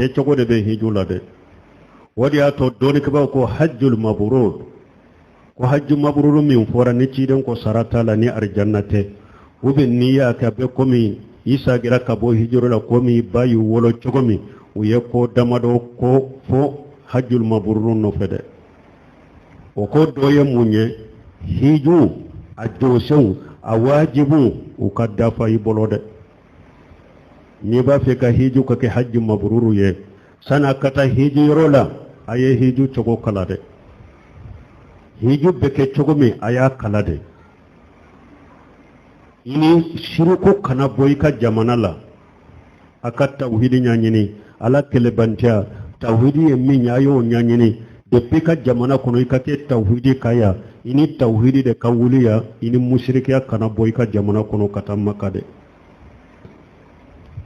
ke cogo de be hiju la de wadi ato doni kaba ko hajjul mabrur ko hajju mabrur min fora ni ciden ko sarata la ni arjannate ube niya ka be komi isa gira ka bo hijro la komi bayu wolo cogomi uye ko damado ko fo hajjul mabrur no fede o ko doye munye hiju a dosew a wajibu u ka dafa i bolo de ni ba fe ka hiju ka ke hajju mabruru ye sana kata hiju yoro la aye hiju cogo kala de hiju beke cogo mi aya kala de ini shiruko kana boy ka jamana la aka tawhidi nyanyini ala kelebantia tawhidi ye mi nyayo nyanyini depuis ka jamana kono ikate tawhidi kaya ini tawhidi de kawuliya ini mushrikiya kana boy ka jamana kono kata makade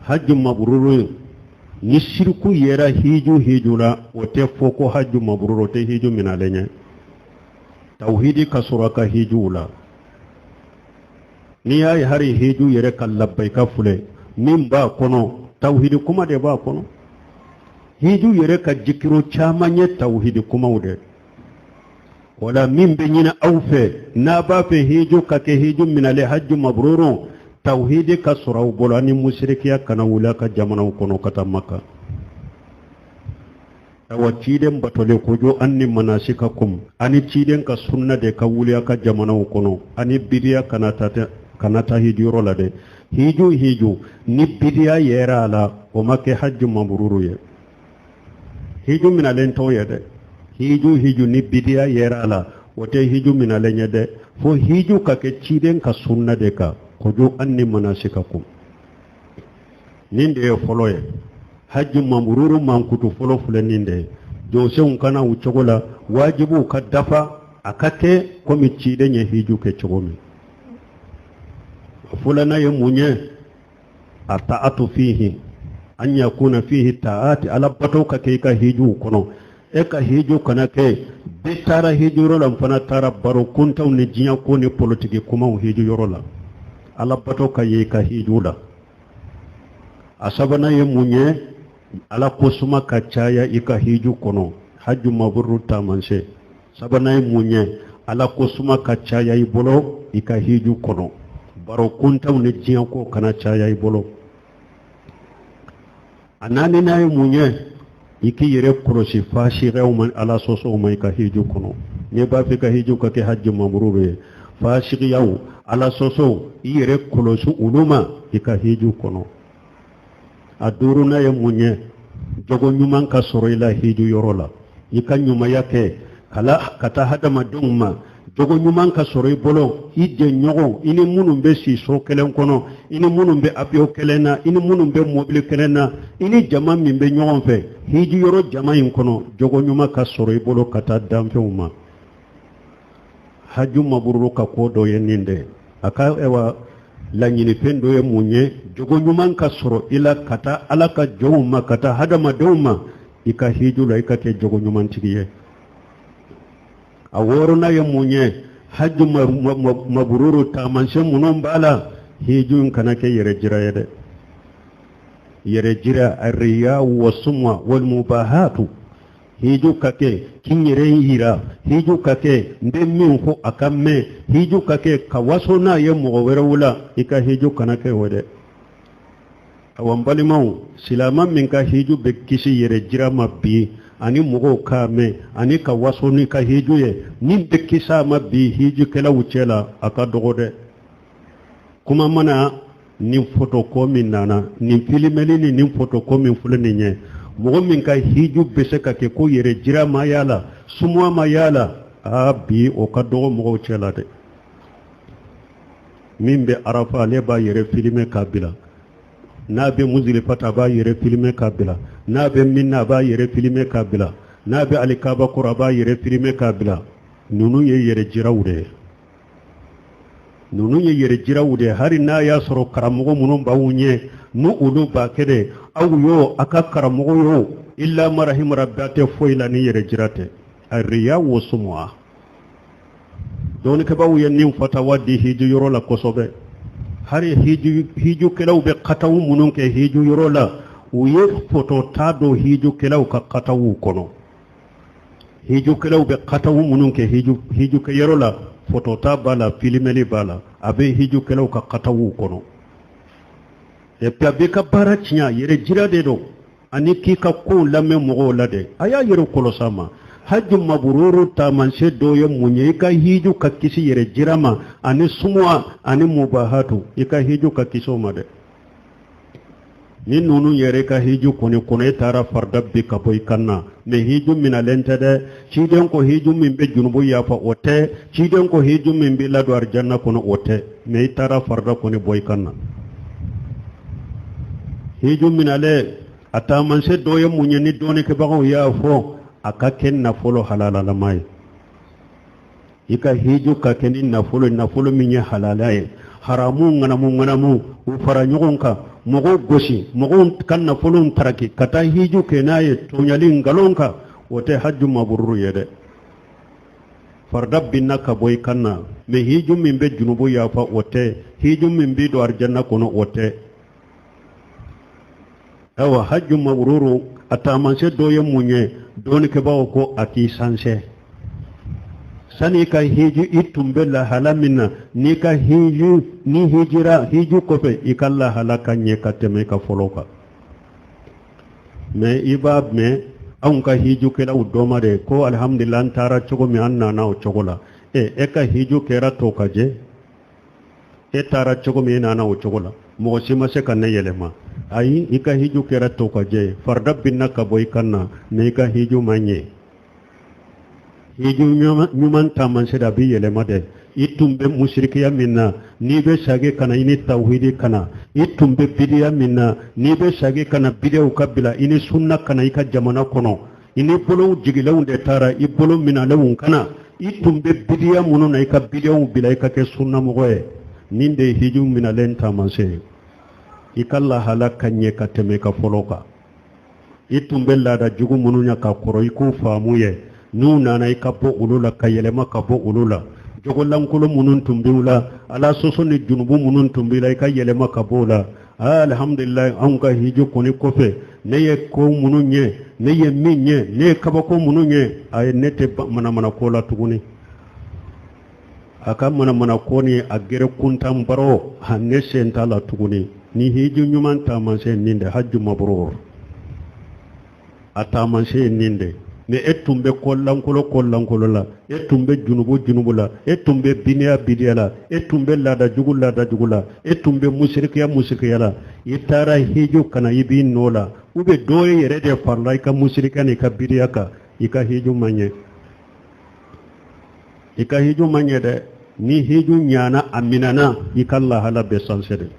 hajju mabruru ni shirku yera hiju la ote foko hajju mabruru te hiju minalenye tawhidi kasuraka hiju la ni yayi hari hiju yere kallabbai ka fule min ba kono tawhidi kuma de ba kono hiju yere ka jikiro chamanye tawhidi kuma ude wala min be nyina awfe na ba fe hiju ka ke hiju minale hajju mabruru tawhidi ka suraw bolani mushrikiya kana wula ka jamana kono kata makka awa ciden batole kojo anni manasikakum ani ciden ka sunna de ka wula ka jamana kono ani bidiya kana ta hijuro la de hiju ni bidiya yera la o make hajju mabruru ye hiju minalen to ye de hiju ni bidiya yera la wote hiju minalen de fo hiju ka ke ciden ka sunna de ka kojo anni manasikakum ninde e foloye hajju mabruru mankutu folo fule ninde jose unkana uchogola wajibu ka dafa akake komi cide nye hiju ke chogomi fulana ye munye ataatu fihi an yakuna fihi taati ala bato ka ke ka hiju kono e ka hiju kana ke betara hiju rola mfana tara baro kunta ni jinya ko ni politiki kuma hiju yorola ala bato ka ye ka hiju la asabana ye munye ala kusuma ka caya ika hiju kono hajju mabruru tamanse sabana ye munye ala kusuma ka caya ibolo ika hiju kono baro kunta ni jinya ko kana caya ibolo anani na ye munye iki yere korosi fashi rewman ala soso mai ka hiju kono ne ba fi ka hiju ka ke hajju mabruru fashi yaw ala soso yere kolosu uluma ika hiju kono aduruna ye munye jogo nyuman ka soro ila hiju yorola ika nyuma yake kala kata hadama dungma jogo nyuman ka soro bolo hidde nyogo ini munum be si so kelen kono ini munum be apio kelena ini munum be mobile kelena ini jama min be nyogon fe hiju yoro jama yin kono jogo nyuma ka soro bolo kata damfe uma haju mabruru ka kodo yeninde aka ewa la nyini pendo ye munye jogo nyuman ka soro ila kata alaka jowma kata hadama dowma ika hiju la ika ke jogo nyuman tigiye aworona ye munye haju mabruru tamanse munon bala hiju kana ke yere jira yede yere jira arriya wasumwa wal mubahatu hiju kake kinyere hira hiju kake ndemmin ko akamme hiju kake kawasona ye mogowere wula ika hiju kanake wode awambali mau silama min ka hiju be kisi yere jira mabbi ani mogo kame ani kawasoni ka hiju ye ni be kisa mabbi hiju kala wucela aka dogode kuma mana ni fotokomi nana ni filimeli ni fotokomi fulani nye mogo min ka hiju bese ka ke ko yere jira ma yala sumwa ma yala bi o ka dogo mogo cela de min be arafa le ba yere filime kabila na be muzilifata ba yere filime kabila na be minna ba yere filime kabila na be alikaba kura ba yere filime kabila nunu ye yere jira wude nunu ye yere jira wude hari na ya soro karamogo munun ba wunye nu ulu ba kede aw yo aka karamogo yo illa marahim rabbate foila ni yere jirate arriya wasumwa don ke ba wuyen nim fata wadi hiju yoro la kosobe hari hiju kelaw be qataw munun ke hiju yoro la u ye foto ta do hiju kelaw ka qatawu kono hiju kelaw be qatawu munun ke hiju ke yerola foto ta bala filmeli bala abe hiju kelaw ka qatawu kono e pe ka barachnya yere jira de do ani ki ka ko lamme mo la de aya yero kolosama hajju mabruru ta manse do ye munye ka hiju ka kisi yere jirama ani sumwa ani mubahatu ika hiju ka kisoma de ni nunu yere ka hiju kone tara farda bi ka boy kanna me hiju mina lente de ciden ko hiju min be junubu ya fa ote ciden ko hiju min be ladu arjanna kono ote me tara farda kone boy kanna hiju mina le ata manse do ye munye ni doni ke bago ya fo aka ken na folo halala la mai ika hiju ka ken na folo minye halala e haramu ngana mu u fara nyugonka mogo goshi mogo kan na folo taraki kata hiju ke na ye tonyali ngalonka wote hajju mabruru yede farda binna ka boy kanna me hiju min be junubu ya fa wote hiju min bi do arjanna kono wote awa hajju mabruru atamanse doye munye doni ke bawo ko ati sanse sani ka hiju itumbe la halamina ni ka hiju ni hijira hiju kofe ikalla halaka nye kateme ka foloka me ibab me an ka hiju kela udoma de ko alhamdulillah antara chogo mi anna na o chogola e ka hiju kera to kaje e tara chogo mi na o chogola mo sima se kan yelema ai ika hiju kera to kaje farda binna ka boy kanna ne ka hiju manye hiju nyuman taman se da bi yelema de itumbe mushrikiya minna ni be shage kana ini tauhidi kana itumbe bidiya minna ni be shage kana bidiya kabila ini sunna kana ika jamana kono ini bolo jigilaw de tara ibolo mina lawun kana itumbe bidiya munu na ika bidiya bila ika ke sunna mogoye ninde hiju mina len taman se ikalla halaka nye ka teme ka foloka itumbe lada jugu munu nya ka koro iku famuye nu nana ikapo ulula kayelema kapo ulula jogolankulo munun tumbila ala soso ni junubu munun tumbila ika yelema kabola alhamdulillah an ka hiju koni kofe neye ko mununye neye minye ne kabako mununye ay nete mana kola tuguni aka mana koni agere kuntam baro hanne sentala tuguni ni hiju nyuman tamanse ninde hajju mabrur atamanse ninde me etumbe kollankulo la etumbe junubu la etumbe bidiya la etumbe lada jugula etumbe musrikiya la itara hiju kana ibi nola ube doye yere de farla ika musrika ni ka bidiya ka ika hiju manye de ni hiju nyana aminana ikalla hala besansede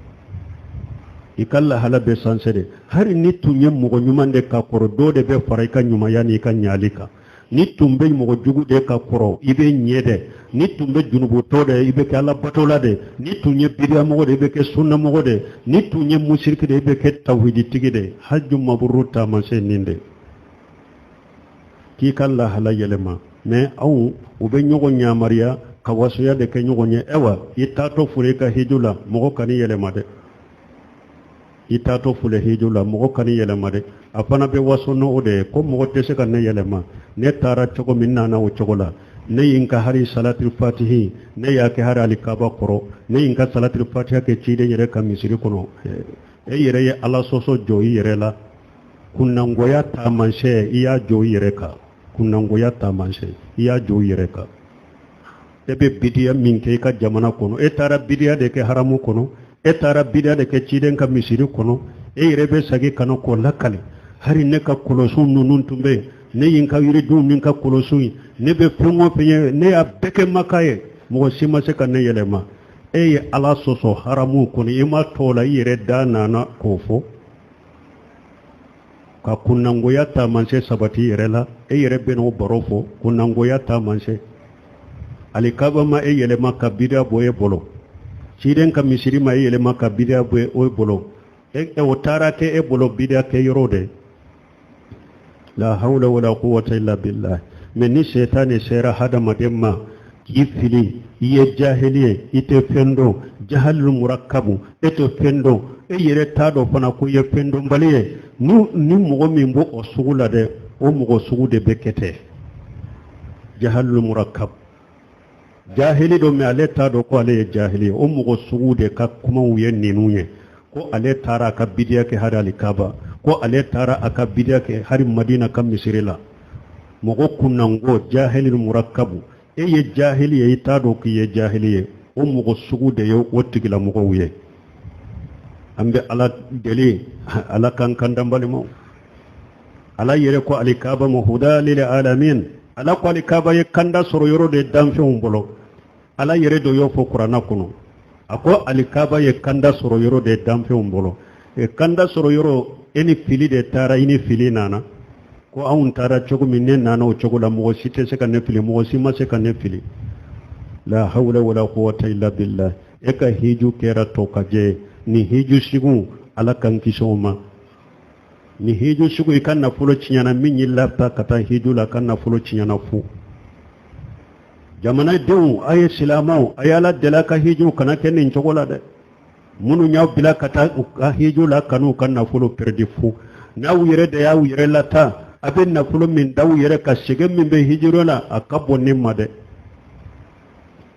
ikalla hala be sansede hari ni tunye mogo nyuma de ka koro do de be faraika nyuma yani ka nyalika ni tumbe mogo jugu de ka koro ibe nyede ni tumbe junubu to de ibe ka la batola de ni tunye bidia mogo de ibe ke sunna mogo de ni tunye mushriki de ibe ke tawhidi tigi de hajju mabrur ta manse ninde ki kalla hala yelema me au ube nyogo nyamariya ka wasuya de ke nyogo nye ewa itato fureka hijula mogo kani yelema de itato fule hijula mogo kani yelema de afana be wasono ode ko mogo tese kan ne yelema ne tara chogo minna na o chogola ne yinka hari salatul fatihi ne yake hari alikaba koro ne yinka salatul fatiha ke chide yere ka misiri kono yere ye ala soso joyi yere la kunangoya tamanse iya joyi yere ka kunangoya tamanse iya joyi yere ka ebe bidiya minke ka jamana kono tara bidiya de ke haramu kono etara bida de ke ciden ka misiri kono rebe sagi kano ko lakale hari ne ka kolosu nunun tumbe ne yinka yiri dum nin ka kolosu ne be fengo penye ne a beke makaye mo sima se kan ne yelema ala soso haramu kono ima tola yire dana na kofo ka kunango ya ta manse sabati yire la yire beno borofo kunango ya ta manse alikaba ma yelema ka bida boye bolo ciden ka misiri ma yelema ka bidia boye o bolo otara ke bolo bidia ke yorode la hawla wala quwwata illa billah men ni shaytan sera hada mademma k'i fili i ye jahili ye i tɛ fɛn dɔn jahalul murakkabu e tɛ fɛn dɔn e yɛrɛ t'a dɔn fana ko i ye fɛn dɔnbali ye ni mɔgɔ min bɔ o sugu la dɛ o mɔgɔ sugu de bɛ kɛ ten jahalul murakkab jahili dɔ mais ale t'a dɔn ko ale ye jahili ye o mɔgɔ sugu de ka kumaw ye ninnu ye ko ale taara a ka bidiya kɛ hari alikaba ko ale taara a ka bidiya kɛ hari madina ka misiri la mɔgɔ kunnango jahilul murakkabu e ye jahili ye i t'a dɔn k'i ye jahili ye o mɔgɔ sugu de ye o tigilamɔgɔw ye an bɛ ala deli ala kan kandanbalimaw ala yɛrɛ ko alikaba ma huda lil alamin ala ko alikaba ye kanda sɔrɔ yɔrɔ de danfɛnw bolo ala yɛrɛ dɔ y'o fɔ kuranna kɔnɔ a ko alikaba ye kanda sɔrɔ yɔrɔ de danfɛnw bolo kanda sɔrɔ yɔrɔ e ni fili de taara i ni fili nana ko anw taara cogo min ne nana o cogo la mɔgɔ si tɛ se ka ne fili mɔgɔ si ma se ka ne fili la hawla wala quwwata illa billah e ka hiju kɛra tɔ ka jɛ ni hiju sigu ala kan kisi o ma ni hiju sigu i ka nafolo tiɲɛna min y'i lafita ka taa hiju la ka nafolo tiɲɛna fu jamanadenw a ye silamɛw a ye ala deli a ka hiju kana kɛ nin cogo la dɛ minnu y'aw bila ka taa u ka hiju la kan'u ka nafolo perdi fu n'aw yɛrɛ de y'aw yɛrɛ lata a bɛ nafolo min d'aw yɛrɛ ka sɛgɛn min bɛ hijiro la a ka bon nin ma dɛ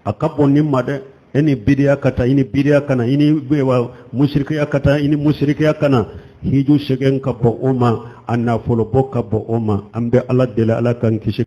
a ka bon nin ma dɛ e ni bidiya ka taa i ni bidiya kana i ni musirikiya ka taa i ni musirikiya kana hiju sɛgɛn ka bɔ o ma a nafolo bɔ ka bɔ o ma an bɛ ala deli ala k'an kisi